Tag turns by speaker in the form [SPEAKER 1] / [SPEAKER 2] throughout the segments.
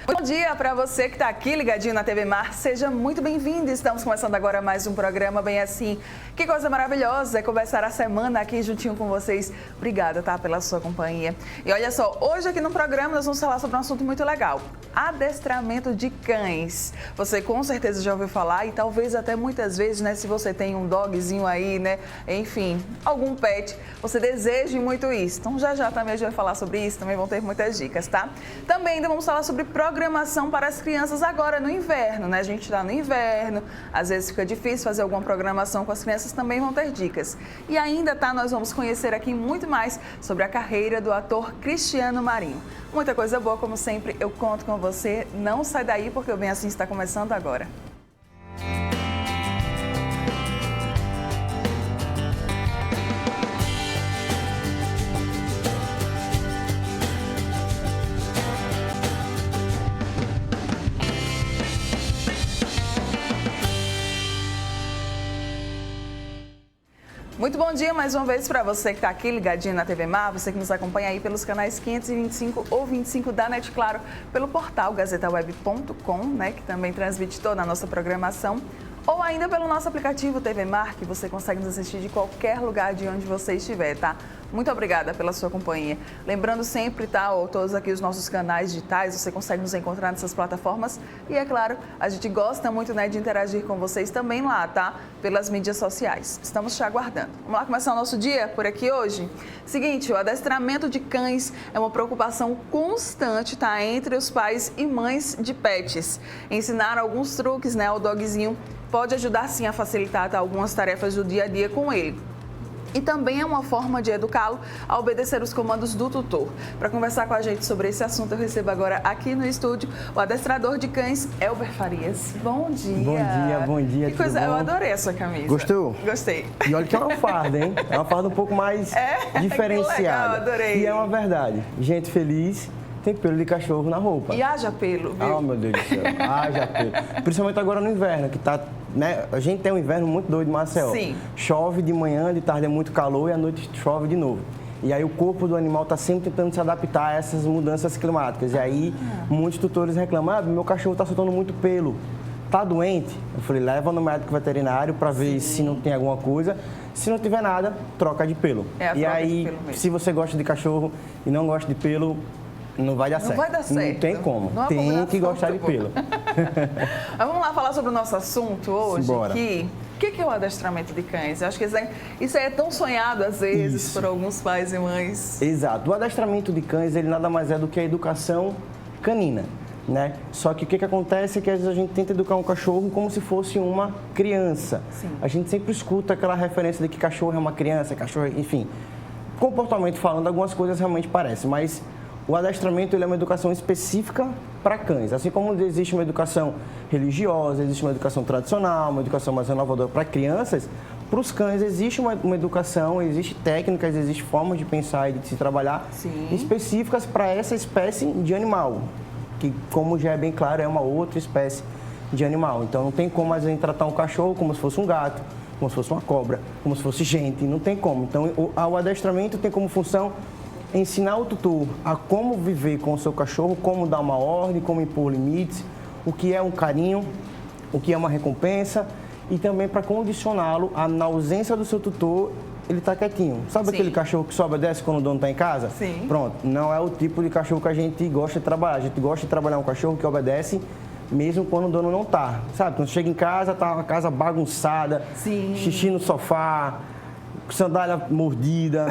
[SPEAKER 1] Bom dia para você que está aqui ligadinho na TV Mar, seja muito bem-vindo. Estamos começando agora mais um programa bem assim. Que coisa maravilhosa é começar a semana aqui juntinho com vocês. Obrigada, tá, pela sua companhia. E olha só, hoje aqui no programa nós vamos falar sobre um assunto muito legal. Adestramento de cães. Você com certeza já ouviu falar e talvez até muitas vezes, né, se você tem um dogzinho aí, né, enfim, algum pet, você deseje muito isso. Então já também a gente vai falar sobre isso, também vão ter muitas dicas, tá? Também ainda vamos falar sobre programação para as crianças agora no inverno, né? A gente está no inverno, às vezes fica difícil fazer alguma programação com as crianças, também vão ter dicas. E ainda, tá, nós vamos conhecer aqui muito mais sobre a carreira do ator Cristiano Marinho. Muita coisa boa, como sempre, eu conto com você. Não sai daí, porque o Bem Assim está começando agora. Muito bom dia mais uma vez para você que está aqui ligadinho na TV Mar, você que nos acompanha aí pelos canais 525 ou 25 da NET Claro, pelo portal gazetaweb.com, né, que também transmite toda a nossa programação, ou ainda pelo nosso aplicativo TV Mar, que você consegue nos assistir de qualquer lugar de onde você estiver, tá? Muito obrigada pela sua companhia. Lembrando sempre, tá, todos aqui os nossos canais digitais, você consegue nos encontrar nessas plataformas. E é claro, a gente gosta muito, né, de interagir com vocês também lá, tá? Pelas mídias sociais. Estamos te aguardando. Vamos lá começar o nosso dia por aqui hoje? Seguinte, o adestramento de cães é uma preocupação constante, tá, entre os pais e mães de pets. Ensinar alguns truques, né, ao dogzinho pode ajudar sim a facilitar, tá, algumas tarefas do dia a dia com ele. E também é uma forma de educá-lo a obedecer os comandos do tutor. Para conversar com a gente sobre esse assunto, eu recebo agora aqui no estúdio o adestrador de cães, Elber Farias. Bom dia.
[SPEAKER 2] Bom dia.
[SPEAKER 1] Que coisa, eu adorei a sua camisa.
[SPEAKER 2] Gostou?
[SPEAKER 1] Gostei.
[SPEAKER 2] E olha que é uma farda, hein? É uma farda um pouco mais diferenciada.
[SPEAKER 1] Que legal, adorei.
[SPEAKER 2] E é uma verdade. Gente feliz tem pelo de cachorro na roupa.
[SPEAKER 1] E haja pelo, viu?
[SPEAKER 2] Oh, meu Deus do céu. Haja pelo. Principalmente agora no inverno, que tá, né? A gente tem um inverno muito doido em Maceió.
[SPEAKER 1] Sim.
[SPEAKER 2] Chove de manhã, de tarde é muito calor e à noite chove de novo. E aí o corpo do animal está sempre tentando se adaptar a essas mudanças climáticas. E aí muitos tutores reclamam, meu cachorro está soltando muito pelo. Tá doente? Eu falei, leva no médico veterinário para ver se não tem alguma coisa. Se não tiver nada, troca de pelo. E aí, de pelo mesmo. Se você gosta de cachorro e não gosta de pelo, não vai dar certo.
[SPEAKER 1] Não vai dar certo.
[SPEAKER 2] Não tem como. Não tem que gostar de pelo.
[SPEAKER 1] Mas vamos lá falar sobre o nosso assunto hoje.
[SPEAKER 2] Simbora.
[SPEAKER 1] O que é o adestramento de cães? Eu acho que isso aí é tão sonhado às vezes por alguns pais e mães.
[SPEAKER 2] Exato. O adestramento de cães, ele nada mais é do que a educação canina, né? Só que o que acontece é que às vezes a gente tenta educar um cachorro como se fosse uma criança.
[SPEAKER 1] Sim.
[SPEAKER 2] A gente sempre escuta aquela referência de que cachorro é uma criança, cachorro, enfim. Comportamento falando, algumas coisas realmente parecem, mas o adestramento ele é uma educação específica para cães. Assim como existe uma educação religiosa, existe uma educação tradicional, uma educação mais renovadora para crianças, para os cães existe uma educação, existe técnicas, existe formas de pensar e de se trabalhar específicas para essa espécie de animal, que, como já é bem claro, é uma outra espécie de animal. Então não tem como a gente tratar um cachorro como se fosse um gato, como se fosse uma cobra, como se fosse gente, não tem como. Então o adestramento tem como função ensinar o tutor a como viver com o seu cachorro, como dar uma ordem, como impor limites, o que é um carinho, o que é uma recompensa e também para condicioná-lo a, na ausência do seu tutor, ele está quietinho. Sabe aquele cachorro que só obedece quando o dono está em casa?
[SPEAKER 1] Sim.
[SPEAKER 2] Pronto, não é o tipo de cachorro que a gente gosta de trabalhar. A gente gosta de trabalhar um cachorro que obedece mesmo quando o dono não está. Sabe, quando chega em casa, está uma casa bagunçada, xixi no sofá, sandália mordida.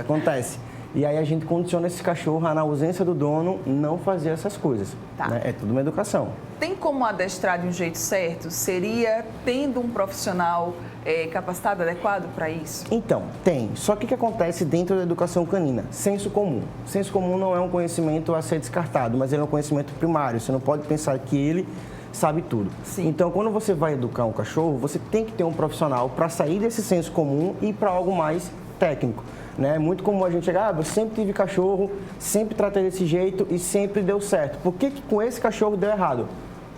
[SPEAKER 2] Acontece. E aí a gente condiciona esse cachorro a, na ausência do dono, não fazer essas coisas. Né? É tudo uma educação.
[SPEAKER 1] Tem como adestrar de um jeito certo? Seria tendo um profissional capacitado, adequado para isso?
[SPEAKER 2] Então, tem. Só que o que acontece dentro da educação canina? Senso comum. Senso comum não é um conhecimento a ser descartado, mas ele é um conhecimento primário. Você não pode pensar que ele sabe tudo.
[SPEAKER 1] Sim.
[SPEAKER 2] Então, quando você vai educar um cachorro, você tem que ter um profissional para sair desse senso comum e ir para algo mais técnico. É muito comum a gente chegar, eu sempre tive cachorro, sempre tratei desse jeito e sempre deu certo. Por que com esse cachorro deu errado?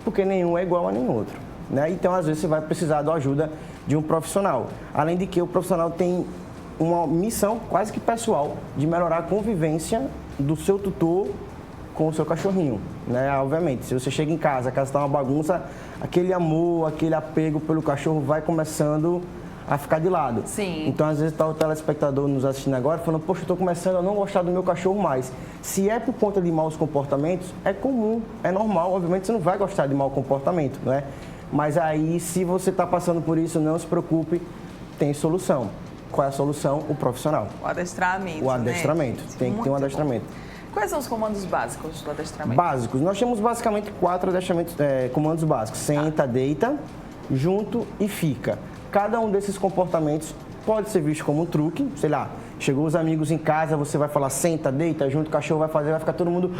[SPEAKER 2] Porque nenhum é igual a nenhum outro. Então, às vezes, você vai precisar da ajuda de um profissional. Além de que o profissional tem uma missão quase que pessoal de melhorar a convivência do seu tutor com o seu cachorrinho, né? Obviamente, se você chega em casa, a casa está uma bagunça, aquele amor, aquele apego pelo cachorro vai começando a ficar de lado.
[SPEAKER 1] Sim.
[SPEAKER 2] Então, às vezes, está o telespectador nos assistindo agora falando, poxa, eu estou começando a não gostar do meu cachorro mais. Se é por conta de maus comportamentos, é comum, é normal. Obviamente, você não vai gostar de mau comportamento, né? Mas aí, se você está passando por isso, não se preocupe, tem solução. Qual é a solução? O profissional.
[SPEAKER 1] O adestramento,
[SPEAKER 2] O adestramento.
[SPEAKER 1] Né?
[SPEAKER 2] Tem que ter um adestramento.
[SPEAKER 1] Quais são os comandos básicos do adestramento?
[SPEAKER 2] Básicos. Nós temos basicamente 4 adestramentos, comandos básicos. Senta, deita, junto e fica. Cada um desses comportamentos pode ser visto como um truque. Sei lá, chegou os amigos em casa, você vai falar senta, deita, junto, o cachorro vai fazer, vai ficar todo mundo,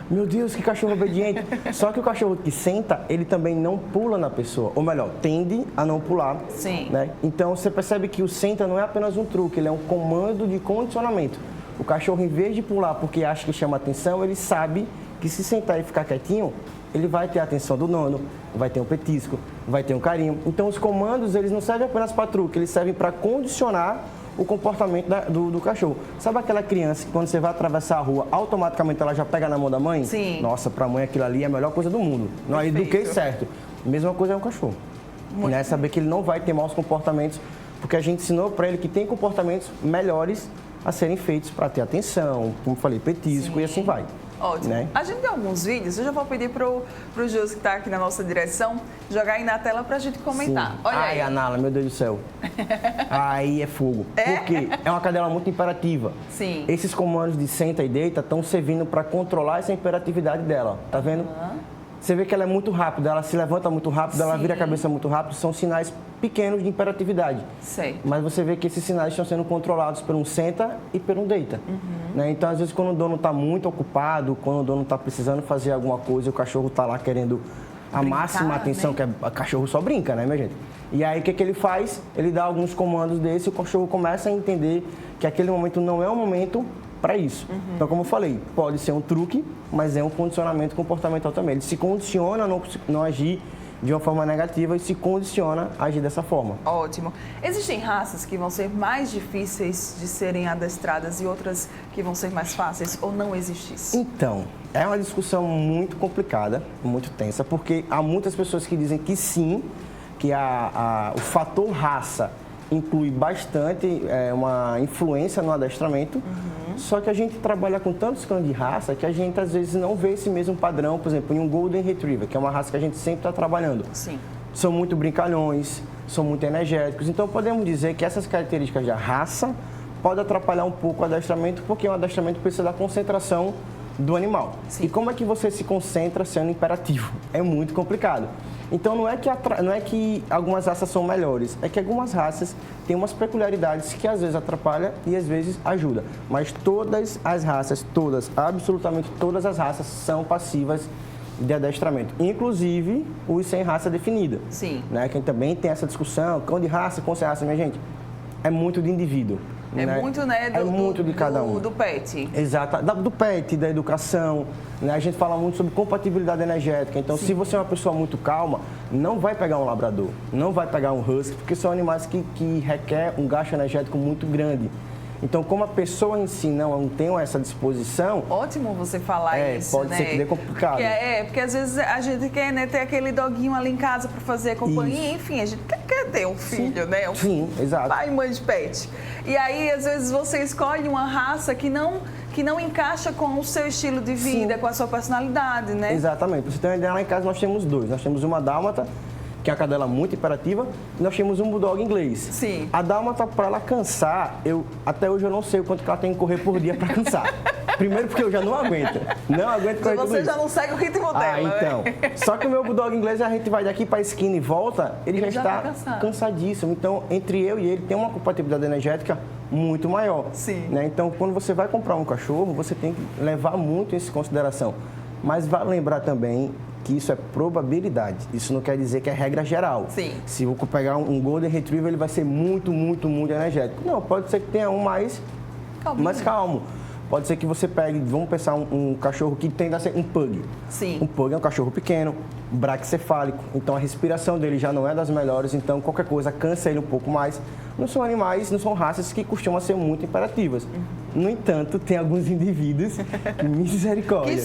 [SPEAKER 2] meu Deus, que cachorro obediente. Só que o cachorro que senta, ele também não pula na pessoa. Ou melhor, tende a não pular.
[SPEAKER 1] Sim.
[SPEAKER 2] Né? Então, você percebe que o senta não é apenas um truque, ele é um comando de condicionamento. O cachorro, em vez de pular porque acha que chama atenção, ele sabe que se sentar e ficar quietinho, ele vai ter a atenção do dono, vai ter um petisco, vai ter um carinho. Então, os comandos, eles não servem apenas para truque, eles servem para condicionar o comportamento do cachorro. Sabe aquela criança que quando você vai atravessar a rua, automaticamente ela já pega na mão da mãe?
[SPEAKER 1] Sim.
[SPEAKER 2] Nossa, para a mãe aquilo ali é a melhor coisa do mundo. Não, eduquei certo. Mesma coisa é um cachorro. Né? Saber que ele não vai ter maus comportamentos, porque a gente ensinou para ele que tem comportamentos melhores a serem feitos para ter atenção, como falei, petisco. Sim. E assim vai.
[SPEAKER 1] Ótimo.
[SPEAKER 2] Né?
[SPEAKER 1] A gente tem alguns vídeos, eu já vou pedir pro Jus, que está aqui na nossa direção, jogar aí na tela para a gente comentar.
[SPEAKER 2] Sim.
[SPEAKER 1] Olha
[SPEAKER 2] Ai,
[SPEAKER 1] aí.
[SPEAKER 2] Anala, meu Deus do céu. Aí é fogo. Porque é uma cadela muito imperativa.
[SPEAKER 1] Sim.
[SPEAKER 2] Esses comandos de senta e deita estão servindo para controlar essa imperatividade dela. Tá vendo? Você vê que ela é muito rápida, ela se levanta muito rápido, ela vira a cabeça muito rápido, são sinais pequenos de imperatividade.
[SPEAKER 1] Sei.
[SPEAKER 2] Mas você vê que esses sinais estão sendo controlados por um senta e por um deita. Né? Então, às vezes, quando o dono está muito ocupado, quando o dono está precisando fazer alguma coisa, o cachorro está lá querendo a máxima atenção, né? Que o cachorro só brinca, né, minha gente? E aí, o que ele faz? Ele dá alguns comandos desse e o cachorro começa a entender que aquele momento não é um momento para isso. Então, como eu falei, pode ser um truque, mas é um condicionamento comportamental também. Ele se condiciona a não agir de uma forma negativa e se condiciona a agir dessa forma.
[SPEAKER 1] Ótimo. Existem raças que vão ser mais difíceis de serem adestradas e outras que vão ser mais fáceis, ou não existe isso?
[SPEAKER 2] Então, é uma discussão muito complicada, muito tensa, porque há muitas pessoas que dizem que sim, que o fator raça inclui bastante uma influência no adestramento, só que a gente trabalha com tantos cães de raça que a gente às vezes não vê esse mesmo padrão, por exemplo, em um Golden Retriever, que é uma raça que a gente sempre está trabalhando.
[SPEAKER 1] Sim.
[SPEAKER 2] São muito brincalhões, são muito energéticos, então podemos dizer que essas características da raça podem atrapalhar um pouco o adestramento, porque o adestramento precisa da concentração do animal.
[SPEAKER 1] Sim.
[SPEAKER 2] E como é que você se concentra sendo imperativo? É muito complicado. Então, não é que algumas raças são melhores, é que algumas raças têm umas peculiaridades que às vezes atrapalham e às vezes ajudam. Mas todas as raças, absolutamente todas as raças são passivas de adestramento. Inclusive os sem raça definida.
[SPEAKER 1] Sim.
[SPEAKER 2] Né? Que também tem essa discussão, cão de raça, com sem raça, minha gente, é muito de indivíduo.
[SPEAKER 1] É
[SPEAKER 2] né?
[SPEAKER 1] muito, né?
[SPEAKER 2] É muito de cada um.
[SPEAKER 1] Do pet.
[SPEAKER 2] Exato. Do pet, da educação. Né? A gente fala muito sobre compatibilidade energética. Então, se você é uma pessoa muito calma, não vai pegar um labrador, não vai pegar um husky, porque são animais que requer um gasto energético muito grande. Então, como a pessoa em si não tem essa disposição...
[SPEAKER 1] Ótimo você falar isso,
[SPEAKER 2] pode
[SPEAKER 1] né?
[SPEAKER 2] ser que dê complicado.
[SPEAKER 1] Porque às vezes a gente quer, né, ter aquele doguinho ali em casa para fazer companhia. Isso. Enfim, a gente quer ter um filho, né?
[SPEAKER 2] Sim, exato.
[SPEAKER 1] Pai e mãe de pet. E aí, às vezes, você escolhe uma raça que não encaixa com o seu estilo de vida, com a sua personalidade, né?
[SPEAKER 2] Exatamente. Pra você ter uma ideia, lá em casa nós temos 2. Nós temos uma dálmata, que é uma cadela muito imperativa, e nós temos um bulldog inglês.
[SPEAKER 1] Sim.
[SPEAKER 2] A dálmata, para ela cansar, até hoje eu não sei o quanto que ela tem que correr por dia para cansar. Primeiro porque eu já não aguento. Não aguento correr tudo isso.
[SPEAKER 1] Você já não segue o ritmo dela,
[SPEAKER 2] então.
[SPEAKER 1] Né?
[SPEAKER 2] Só que o meu bulldog inglês, a gente vai daqui para a esquina e volta, ele já está cansadíssimo. Então, entre eu e ele, tem uma compatibilidade energética muito maior.
[SPEAKER 1] Sim.
[SPEAKER 2] Né? Então, quando você vai comprar um cachorro, você tem que levar muito isso em consideração. Mas vale lembrar também que isso é probabilidade. Isso não quer dizer que é regra geral.
[SPEAKER 1] Sim.
[SPEAKER 2] Se eu pegar um Golden Retriever, ele vai ser muito, muito, muito energético. Não, pode ser que tenha um mais calmo. Pode ser que você pegue, vamos pensar, um cachorro que tende a ser um pug.
[SPEAKER 1] Sim.
[SPEAKER 2] Um pug é um cachorro pequeno, braquicefálico, então a respiração dele já não é das melhores, então qualquer coisa cansa ele um pouco mais. Não são animais, não são raças que costumam ser muito imperativas. No entanto, tem alguns indivíduos, misericórdia.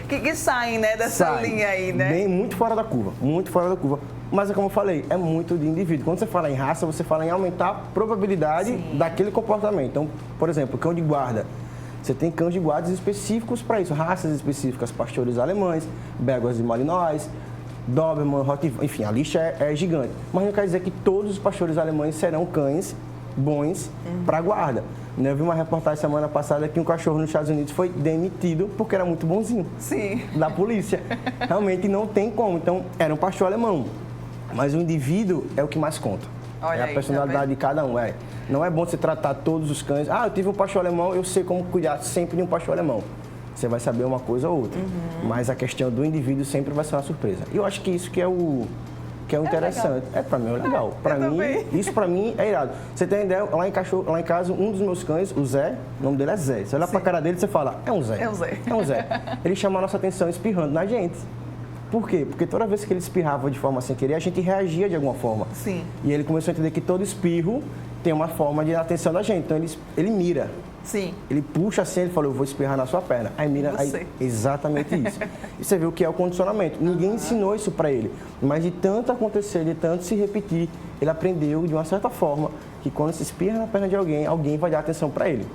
[SPEAKER 1] Que saem, né, dessa linha aí, né?
[SPEAKER 2] Bem, muito fora da curva, muito fora da curva. Mas, como eu falei, é muito de indivíduo. Quando você fala em raça, você fala em aumentar a probabilidade daquele comportamento. Então, por exemplo, cão de guarda. Você tem cães de guardas específicos para isso, raças específicas, pastores alemães, béguas de Malinois, Doberman, Rottweiler, enfim, a lista é gigante. Mas não quer dizer que todos os pastores alemães serão cães bons para guarda. Eu vi uma reportagem semana passada que um cachorro nos Estados Unidos foi demitido porque era muito bonzinho.
[SPEAKER 1] Sim.
[SPEAKER 2] Da polícia. Realmente não tem como. Então, era um pastor alemão. Mas o indivíduo é o que mais conta.
[SPEAKER 1] Olha
[SPEAKER 2] é a
[SPEAKER 1] aí,
[SPEAKER 2] personalidade de cada um. Não é bom você tratar todos os cães. Eu tive um pastor alemão, eu sei como cuidar sempre de um pastor alemão. Você vai saber uma coisa ou outra. Mas a questão do indivíduo sempre vai ser uma surpresa. E eu acho que isso que é o interessante. Para mim é legal. Isso para mim é irado. Você tem ideia, lá em casa, um dos meus cães, o Zé, o nome dele é Zé. Você olha pra cara dele e você fala, é um Zé.
[SPEAKER 1] É um Zé.
[SPEAKER 2] É um Zé. Ele chama a nossa atenção espirrando na gente. Por quê? Porque toda vez que ele espirrava de forma sem querer, a gente reagia de alguma forma.
[SPEAKER 1] Sim.
[SPEAKER 2] E ele começou a entender que todo espirro tem uma forma de dar atenção da gente. Então ele mira.
[SPEAKER 1] Sim.
[SPEAKER 2] Ele puxa assim, ele falou, eu vou espirrar na sua perna. Aí mira, exatamente isso. E você vê o que é o condicionamento. Ninguém ensinou isso para ele. Mas de tanto acontecer, de tanto se repetir, ele aprendeu de uma certa forma que quando se espirra na perna de alguém, alguém vai dar atenção para ele.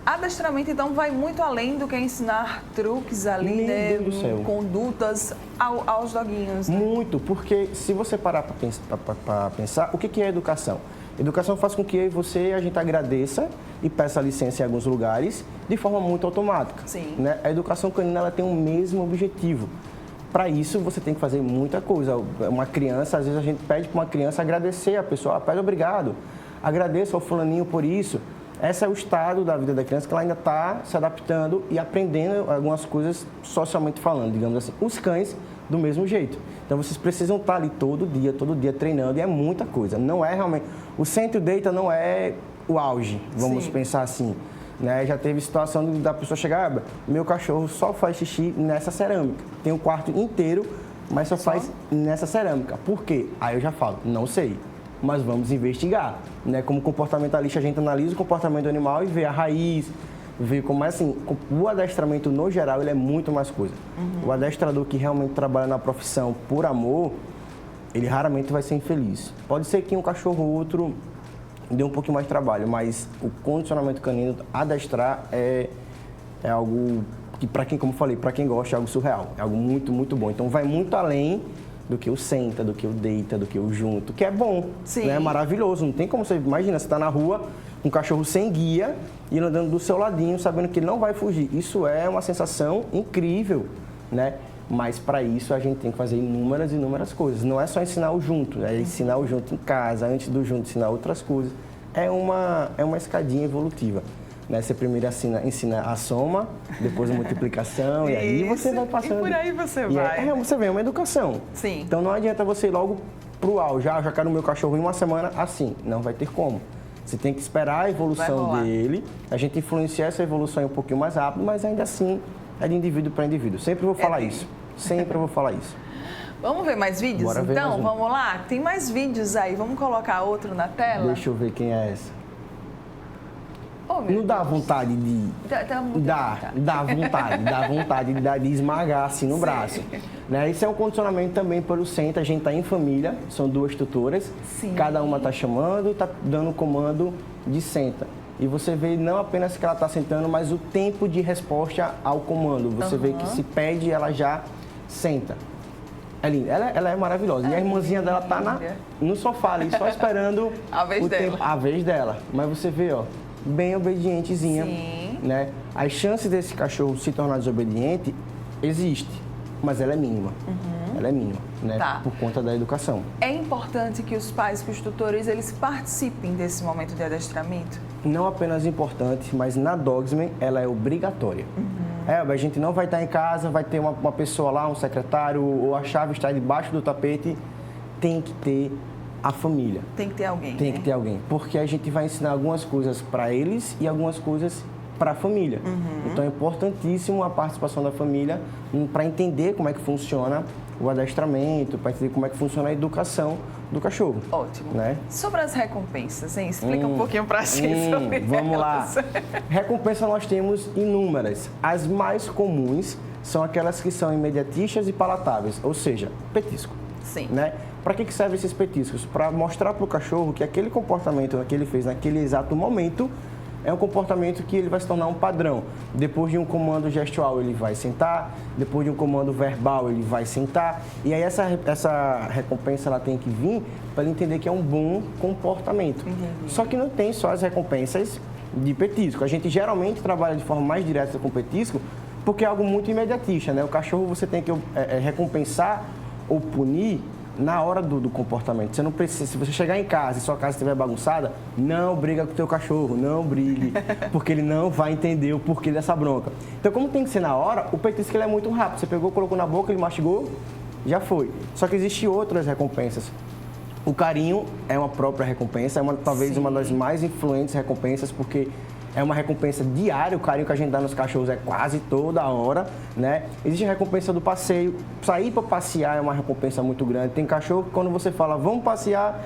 [SPEAKER 1] Adestramento, então, vai muito além do que ensinar truques ali, né? Condutas aos doguinhos. Né?
[SPEAKER 2] Muito, porque se você parar para pensar, o que é educação? Educação faz com que eu e você, a gente agradeça e peça licença em alguns lugares de forma muito automática.
[SPEAKER 1] Sim.
[SPEAKER 2] Né? A educação canina ela tem o mesmo objetivo. Para isso, você tem que fazer muita coisa. Uma criança, às vezes a gente pede para uma criança agradecer a pessoa, pede obrigado, agradeça ao fulaninho por isso. Esse é o estado da vida da criança que ela ainda está se adaptando e aprendendo algumas coisas socialmente falando, digamos assim. Os cães, do mesmo jeito. Então, vocês precisam estar ali todo dia treinando e é muita coisa. Não é realmente... O senta e deita não é o auge, vamos pensar assim. Né? Já teve situação da pessoa chegar, meu cachorro só faz xixi nessa cerâmica. Tem um quarto inteiro, mas só faz nessa cerâmica. Por quê? Aí eu já falo, não sei. Mas vamos investigar. Né? Como comportamentalista, a gente analisa o comportamento do animal e vê a raiz, vê como é assim. O adestramento, no geral, ele é muito mais coisa. O adestrador que realmente trabalha na profissão por amor, ele raramente vai ser infeliz. Pode ser que um cachorro ou outro dê um pouquinho mais de trabalho, mas o condicionamento canino, adestrar, é algo que, para quem, como eu falei, para quem gosta, é algo surreal. É algo muito, muito bom. Então, vai muito além do que o senta, do que o deita, do que o junto, que é bom, né? É maravilhoso. Não tem como você... Imagina, você está na rua, um cachorro sem guia, e ele andando do seu ladinho, sabendo que ele não vai fugir. Isso é uma sensação incrível, né? Mas para isso a gente tem que fazer inúmeras coisas. Não é só ensinar o junto, é ensinar o junto em casa, antes do junto ensinar outras coisas. É uma escadinha evolutiva. Né? Você primeiro ensina a soma, depois a multiplicação, e aí você vai passando.
[SPEAKER 1] E por aí você vai.
[SPEAKER 2] Você vê, é uma educação.
[SPEAKER 1] Sim.
[SPEAKER 2] Então não adianta você ir logo pro auge. Já quero o meu cachorro em uma semana assim. Não vai ter como. Você tem que esperar a evolução dele. A gente influencia essa evolução um pouquinho mais rápido, mas ainda assim é de indivíduo para indivíduo. Sempre vou falar isso. Sempre vou falar isso.
[SPEAKER 1] Vamos ver mais vídeos?
[SPEAKER 2] Bora ver
[SPEAKER 1] então,
[SPEAKER 2] mais
[SPEAKER 1] vamos lá? Tem mais vídeos aí. Vamos colocar outro na tela?
[SPEAKER 2] Deixa eu ver quem é essa.
[SPEAKER 1] Oh,
[SPEAKER 2] não dá vontade de... Dá vontade de esmagar assim no braço. Né? Isso é um condicionamento também para o senta. A gente está em família, são duas tutoras.
[SPEAKER 1] Sim.
[SPEAKER 2] Cada uma está chamando, está dando comando de senta. E você vê não apenas que ela está sentando, mas o tempo de resposta ao comando. Você vê que se pede, ela já senta. É linda. Ela é maravilhosa. E a irmãzinha dela está no sofá ali, só esperando a vez dela. Mas você vê, ó, bem obedientezinha.
[SPEAKER 1] Sim.
[SPEAKER 2] Né? As chances desse cachorro se tornar desobediente existe, mas ela é mínima. Ela é mínima, né? Por conta da educação. É
[SPEAKER 1] importante que os pais, que os tutores, eles participem desse momento de adestramento?
[SPEAKER 2] Não apenas importante, mas na Dogsman ela é obrigatória. A gente não vai estar em casa, vai ter uma pessoa lá, um secretário, ou a chave está debaixo do tapete. Tem que ter a família.
[SPEAKER 1] Tem que ter alguém.
[SPEAKER 2] Tem que ter alguém. Porque a gente vai ensinar algumas coisas para eles e algumas coisas para a família. Então é importantíssimo a participação da família para entender como é que funciona o adestramento, para entender como é que funciona a educação do cachorro.
[SPEAKER 1] Ótimo.
[SPEAKER 2] Né?
[SPEAKER 1] Sobre as recompensas, hein? Explica um pouquinho pra gente sobre
[SPEAKER 2] Vamos lá.
[SPEAKER 1] elas.
[SPEAKER 2] Recompensa nós temos inúmeras. As mais comuns são aquelas que são imediatistas e palatáveis, ou seja, petisco.
[SPEAKER 1] Sim.
[SPEAKER 2] Né? Para que servem esses petiscos? Para mostrar para o cachorro que aquele comportamento que ele fez naquele exato momento é um comportamento que ele vai se tornar um padrão. Depois de um comando gestual, ele vai sentar. Depois de um comando verbal, ele vai sentar. E aí essa recompensa ela tem que vir para ele entender que é um bom comportamento. Só que não tem só as recompensas de petisco. A gente geralmente trabalha de forma mais direta com petisco porque é algo muito imediatista, né? O cachorro você tem que recompensar ou punir na hora do comportamento. Você não precisa, se você chegar em casa e sua casa estiver bagunçada, não briga com o teu cachorro, não brigue, porque ele não vai entender o porquê dessa bronca. Então, como tem que ser na hora, o petisco ele é muito rápido. Você pegou, colocou na boca, ele mastigou, já foi. Só que existem outras recompensas. O carinho é uma própria recompensa, talvez uma das mais influentes recompensas, porque é uma recompensa diária, o carinho que a gente dá nos cachorros é quase toda hora, né? Existe a recompensa do passeio, sair para passear é uma recompensa muito grande. Tem cachorro que quando você fala, vamos passear,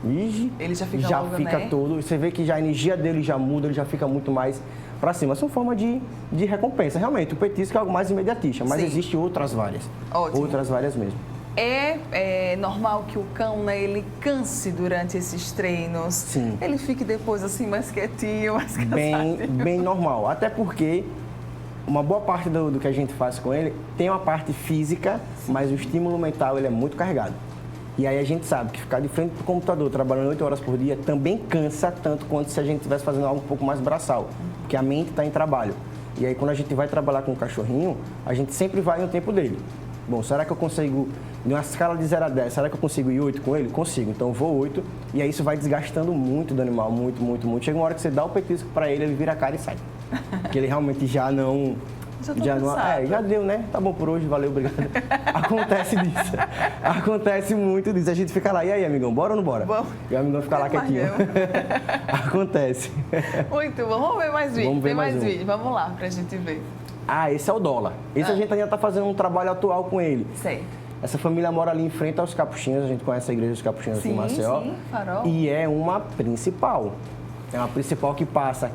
[SPEAKER 1] ele já fica logo, né?
[SPEAKER 2] todo. Você vê que já a energia dele já muda, ele já fica muito mais para cima. São formas de recompensa. Realmente, o petisco é algo mais imediatista, mas existem outras várias.
[SPEAKER 1] Ótimo.
[SPEAKER 2] Outras várias mesmo.
[SPEAKER 1] É normal que o cão, né, ele canse durante esses treinos.
[SPEAKER 2] Sim.
[SPEAKER 1] Ele fique depois assim mais quietinho, mais cansadinho.
[SPEAKER 2] Bem normal. Até porque uma boa parte do que a gente faz com ele tem uma parte física, mas o estímulo mental ele é muito carregado. E aí a gente sabe que ficar de frente para o computador trabalhando 8 horas por dia também cansa tanto quanto se a gente estivesse fazendo algo um pouco mais braçal, porque a mente está em trabalho. E aí quando a gente vai trabalhar com o cachorrinho, a gente sempre vai no tempo dele. Bom, será que eu consigo, numa escala de 0 a 10, será que eu consigo ir 8 com ele? Consigo, então eu vou 8. E aí isso vai desgastando muito do animal, muito. Chega uma hora que você dá o petisco para ele, ele vira a cara e sai. Porque ele realmente já não... Já deu, né? Tá bom por hoje, valeu, obrigado. Acontece disso. Acontece muito disso. A gente fica lá, e aí, amigão, bora ou não bora?
[SPEAKER 1] Vamos.
[SPEAKER 2] E o amigão fica lá quietinho. Acontece.
[SPEAKER 1] Muito bom. Vamos ver mais vídeo. Tem mais vídeo. Vamos lá pra gente ver.
[SPEAKER 2] Esse é o dólar. Esse a gente ainda tá fazendo um trabalho atual com ele.
[SPEAKER 1] Sei.
[SPEAKER 2] Essa família mora ali em frente aos Capuchinhos, a gente conhece a igreja dos Capuchinhos aqui em Maceió.
[SPEAKER 1] Sim, Farol.
[SPEAKER 2] E é uma principal. É uma principal que passa,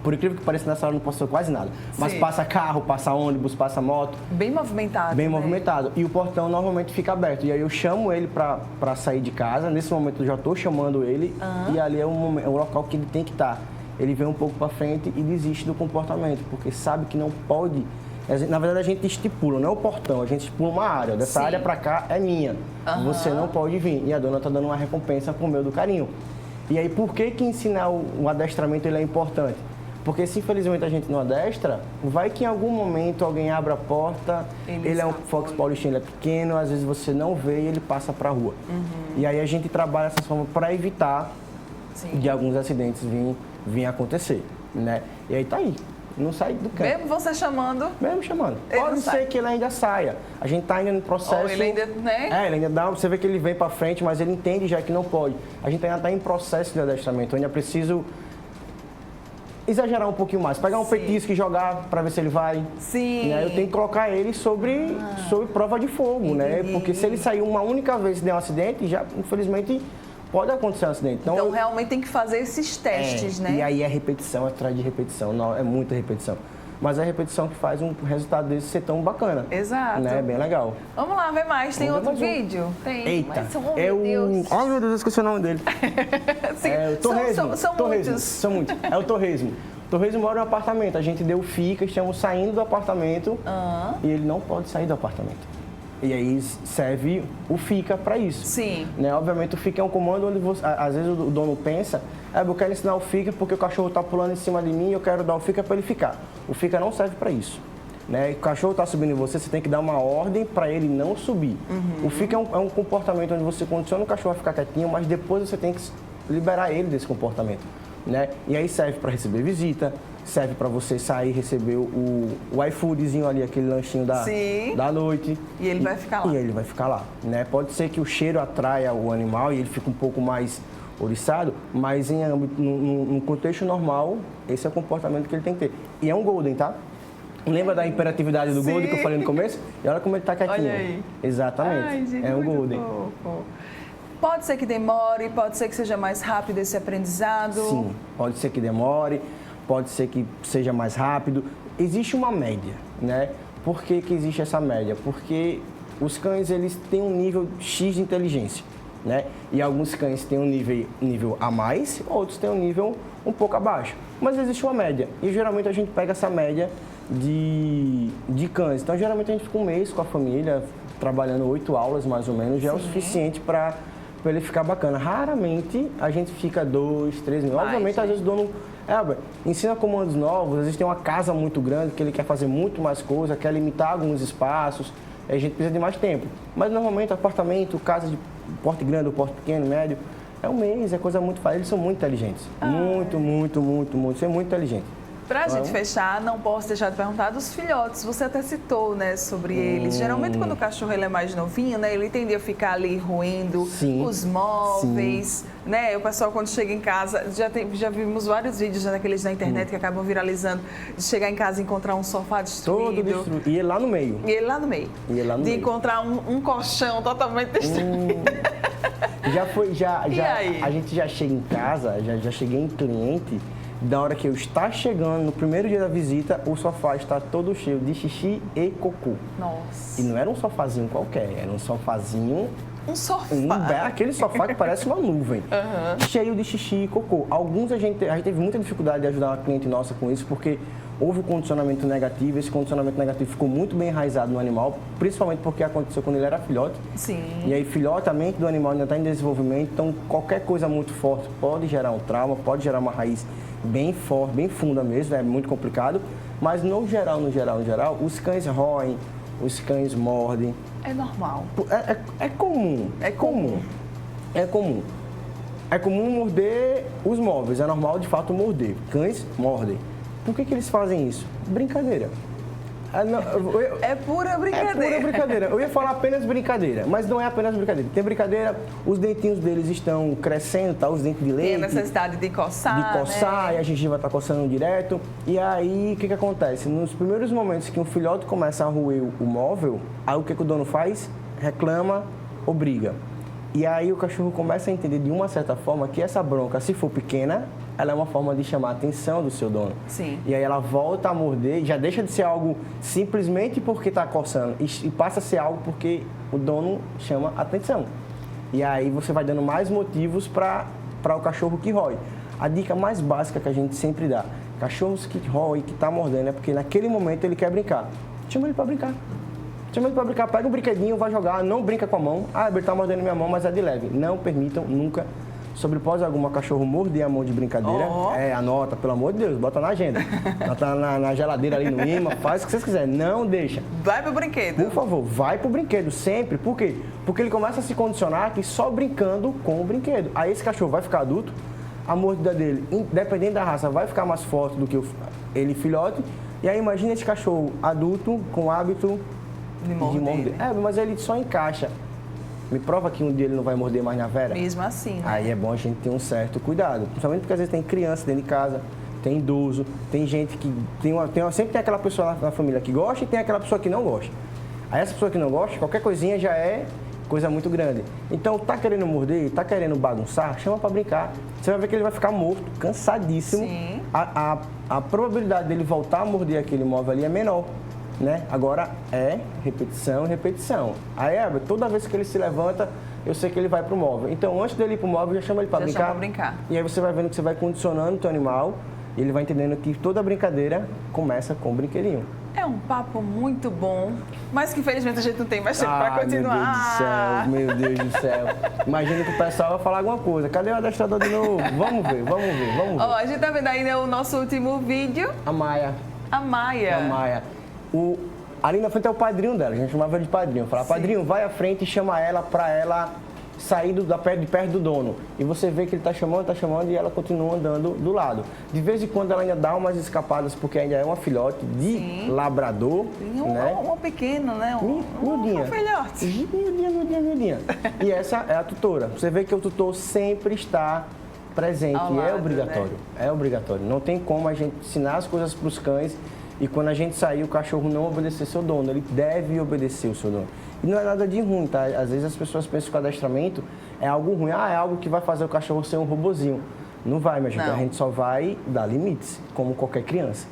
[SPEAKER 2] por incrível que pareça, nessa hora não passou quase nada. Mas passa carro, passa ônibus, passa moto.
[SPEAKER 1] Bem movimentado.
[SPEAKER 2] Bem movimentado. E o portão normalmente fica aberto. E aí eu chamo ele para sair de casa. Nesse momento eu já estou chamando ele. E ali é o local que ele tem que estar. Ele vem um pouco para frente e desiste do comportamento, porque sabe que não pode. Na verdade, a gente estipula, não é o portão, a gente estipula uma área. Dessa área para cá é minha. Você não pode vir. E a dona está dando uma recompensa por meio do carinho. E aí, por que ensinar o adestramento ele é importante? Porque se infelizmente a gente não adestra, vai que em algum momento alguém abre a porta, ele é um Fox Paulistinho, ele é pequeno, às vezes você não vê e ele passa para a rua. E aí a gente trabalha essa forma para evitar de alguns acidentes vir acontecer, né? E aí tá aí, não sai do canto.
[SPEAKER 1] Mesmo você chamando?
[SPEAKER 2] Mesmo chamando. Pode ser que ele ainda saia. A gente tá ainda no processo...
[SPEAKER 1] Ele ainda, né?
[SPEAKER 2] Ele ainda dá, você vê que ele vem para frente, mas ele entende já que não pode. A gente ainda tá em processo de adestramento, eu ainda preciso exagerar um pouquinho mais, pegar um petisco e jogar para ver se ele vai.
[SPEAKER 1] Sim.
[SPEAKER 2] Né? Eu tenho que colocar ele sobre prova de fogo, né? Porque se ele sair uma única vez e der um acidente, já, infelizmente, pode acontecer um acidente.
[SPEAKER 1] Então realmente tem que fazer esses testes, né?
[SPEAKER 2] E aí é repetição atrás de repetição, não, é muita repetição. Mas é a repetição que faz um resultado desse ser tão bacana.
[SPEAKER 1] Exato.
[SPEAKER 2] Né? Bem legal.
[SPEAKER 1] Vamos lá, ver mais. Tem outro vídeo? Tem.
[SPEAKER 2] Eita,
[SPEAKER 1] Meu Deus.
[SPEAKER 2] Ai, meu Deus, eu esqueci o nome dele.
[SPEAKER 1] Sim.
[SPEAKER 2] É o Torresmo.
[SPEAKER 1] São muitos.
[SPEAKER 2] São muitos. É o Torresmo. O Torresmo mora no apartamento. A gente deu fica, estamos saindo do apartamento e ele não pode sair do apartamento. E aí serve o fica para isso.
[SPEAKER 1] Sim.
[SPEAKER 2] Né? Obviamente o fica é um comando onde você, às vezes o dono pensa, eu quero ensinar o fica porque o cachorro está pulando em cima de mim e eu quero dar o fica para ele ficar. O fica não serve para isso. Né? O cachorro está subindo em você, você tem que dar uma ordem para ele não subir. O fica é um comportamento onde você condiciona o cachorro a ficar quietinho, mas depois você tem que liberar ele desse comportamento. Né? E aí serve para receber visita, serve para você sair e receber o iFoodzinho ali, aquele lanchinho da noite.
[SPEAKER 1] E ele vai ficar lá.
[SPEAKER 2] E ele vai ficar lá. Né? Pode ser que o cheiro atraia o animal e ele fica um pouco mais ouriçado, mas num contexto normal, esse é o comportamento que ele tem que ter. E é um Golden, tá? Lembra da imperatividade do Golden que eu falei no começo? E olha como ele tá quietinho.
[SPEAKER 1] Olha aí.
[SPEAKER 2] Exatamente.
[SPEAKER 1] Ai, gente,
[SPEAKER 2] é um
[SPEAKER 1] muito
[SPEAKER 2] Golden.
[SPEAKER 1] fofo. Pode ser que demore, pode ser que seja mais rápido esse aprendizado?
[SPEAKER 2] Sim, pode ser que demore, pode ser que seja mais rápido. Existe uma média, né? Por que existe essa média? Porque os cães, eles têm um nível X de inteligência, né? E alguns cães têm um nível a mais, outros têm um nível um pouco abaixo. Mas existe uma média. E geralmente a gente pega essa média de cães. Então, geralmente a gente fica um mês com a família, trabalhando 8 aulas mais ou menos, já é o suficiente para ele ficar bacana. Raramente a gente fica 2, 3 meses. Obviamente, às vezes o dono ensina comandos novos, às vezes tem uma casa muito grande que ele quer fazer muito mais coisa, quer limitar alguns espaços, a gente precisa de mais tempo. Mas normalmente apartamento, casa de porte grande ou porte pequeno, médio, é um mês, é coisa muito fácil. Eles são muito inteligentes. Muito, são muito inteligentes.
[SPEAKER 1] Pra gente fechar, não posso deixar de perguntar dos filhotes. Você até citou, né, sobre eles. Geralmente, quando o cachorro ele é mais novinho, né, ele tende a ficar ali roendo os móveis, né? O pessoal, quando chega em casa, já vimos vários vídeos daqueles na internet que acabam viralizando, de chegar em casa e encontrar um sofá destruído.
[SPEAKER 2] Todo destruído. E ele lá no meio.
[SPEAKER 1] De encontrar um colchão totalmente destruído.
[SPEAKER 2] A gente já chega em casa, já cheguei em cliente. Da hora que eu estar chegando, no primeiro dia da visita, o sofá está todo cheio de xixi e cocô.
[SPEAKER 1] Nossa.
[SPEAKER 2] E não era um sofazinho qualquer, era um sofazinho...
[SPEAKER 1] Um sofá.
[SPEAKER 2] Aquele sofá que parece uma nuvem, cheio de xixi e cocô. Alguns a gente teve muita dificuldade de ajudar uma cliente nossa com isso, porque houve um condicionamento negativo. Esse condicionamento negativo ficou muito bem enraizado no animal, principalmente porque aconteceu quando ele era filhote.
[SPEAKER 1] Sim.
[SPEAKER 2] E aí, filhote, a mente do animal ainda está em desenvolvimento, então qualquer coisa muito forte pode gerar um trauma, pode gerar uma raiz bem forte, bem funda mesmo, é muito complicado. Mas no geral, os cães roem, os cães mordem.
[SPEAKER 1] É normal.
[SPEAKER 2] É comum. É comum morder os móveis, é normal de fato morder. Cães mordem. Por que eles fazem isso? Brincadeira.
[SPEAKER 1] É pura brincadeira.
[SPEAKER 2] É pura brincadeira. Eu ia falar apenas brincadeira, mas não é apenas brincadeira. Tem brincadeira, os dentinhos deles estão crescendo, tá? Os dentes de leite.
[SPEAKER 1] Tem a necessidade de coçar,
[SPEAKER 2] né? E a gengiva está coçando direto. E aí, o que acontece? Nos primeiros momentos que um filhote começa a roer o móvel, aí o que o dono faz? Reclama ou briga. E aí o cachorro começa a entender de uma certa forma que essa bronca, se for pequena, ela é uma forma de chamar a atenção do seu dono.
[SPEAKER 1] Sim.
[SPEAKER 2] E aí ela volta a morder, já deixa de ser algo simplesmente porque está coçando e passa a ser algo porque o dono chama a atenção. E aí você vai dando mais motivos para o cachorro que rói. A dica mais básica que a gente sempre dá, cachorros que roem, que está mordendo, é porque naquele momento ele quer brincar. Chama ele para brincar. Pega um brinquedinho, vai jogar, não brinca com a mão. Ele está mordendo minha mão, mas é de leve. Não permitam nunca, sobre hipótese alguma, cachorro morder a mão de brincadeira. Anota, pelo amor de Deus, bota na agenda. Bota na geladeira ali no imã, faz o que vocês quiserem, não deixa.
[SPEAKER 1] Vai pro brinquedo.
[SPEAKER 2] Por favor, vai pro brinquedo, sempre. Por quê? Porque ele começa a se condicionar que só brincando com o brinquedo. Aí esse cachorro vai ficar adulto, a mordida dele, independente da raça, vai ficar mais forte do que ele filhote. E aí imagina esse cachorro adulto com o hábito de morder. Mas ele só encaixa. Me prova que um dia ele não vai morder mais na Vera?
[SPEAKER 1] Mesmo assim, né?
[SPEAKER 2] Aí é bom a gente ter um certo cuidado. Principalmente porque às vezes tem criança dentro de casa, tem idoso, tem gente que... sempre tem aquela pessoa na família que gosta e tem aquela pessoa que não gosta. Aí essa pessoa que não gosta, qualquer coisinha já é coisa muito grande. Então, tá querendo morder, tá querendo bagunçar, chama pra brincar. Você vai ver que ele vai ficar morto, cansadíssimo.
[SPEAKER 1] Sim.
[SPEAKER 2] A probabilidade dele voltar a morder aquele móvel ali é menor. Né? Agora é repetição. Aí, toda vez que ele se levanta, eu sei que ele vai pro móvel. Então, antes dele ir pro móvel, já chama ele para brincar. E aí você vai vendo que você vai condicionando o teu animal e ele vai entendendo que toda brincadeira começa com um brinquedinho.
[SPEAKER 1] É um papo muito bom, mas que infelizmente a gente não tem mais tempo para continuar.
[SPEAKER 2] Meu Deus do céu. Imagina que o pessoal vai falar alguma coisa. Cadê o adestrador de novo? Vamos ver.
[SPEAKER 1] A gente tá vendo aí, né, o nosso último vídeo.
[SPEAKER 2] A Maia. Ali na frente é o padrinho dela, a gente chamava ele de padrinho. Falava, padrinho, vai à frente e chama ela pra ela sair de perto do dono. E você vê que ele está chamando e ela continua andando do lado. De vez em quando ela ainda dá umas escapadas, porque ainda é uma filhote de labrador. Né?
[SPEAKER 1] Um pequeno, né? Um filhote.
[SPEAKER 2] Miudinha. E essa é a tutora. Você vê que o tutor sempre está presente e é obrigatório. Né? É obrigatório. Não tem como a gente ensinar as coisas para os cães e quando a gente sair o cachorro não obedecer seu dono. Ele deve obedecer o seu dono. E não é nada de ruim, tá? Às vezes as pessoas pensam que o adestramento é algo ruim. É algo que vai fazer o cachorro ser um robozinho. Não vai, minha gente. A gente só vai dar limites, como qualquer criança.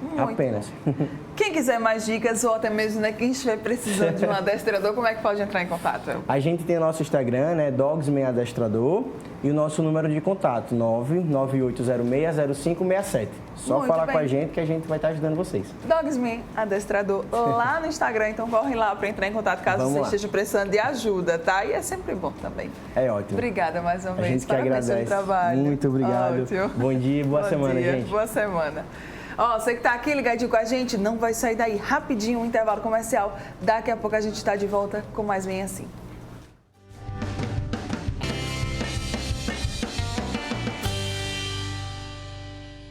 [SPEAKER 2] Muito apenas.
[SPEAKER 1] Bom. Quem quiser mais dicas ou até mesmo quem estiver precisando de um adestrador, como é que pode entrar em contato?
[SPEAKER 2] A gente tem o nosso Instagram, né, Dogsman Adestrador, e o nosso número de contato, 998060567. Só muito falar bem com a gente que a gente vai estar ajudando vocês.
[SPEAKER 1] Dogsman Adestrador lá no Instagram, então corre lá para entrar em contato caso você esteja precisando de ajuda, tá? E é sempre bom também.
[SPEAKER 2] É ótimo.
[SPEAKER 1] Obrigada mais uma vez.
[SPEAKER 2] A gente que agradece. Pelo trabalho. Muito obrigado. Ótimo. Bom dia e boa semana, gente.
[SPEAKER 1] Boa semana. Ó, você que está aqui ligadinho com a gente, não vai sair daí rapidinho um intervalo comercial. Daqui a pouco a gente está de volta com mais Bem Assim.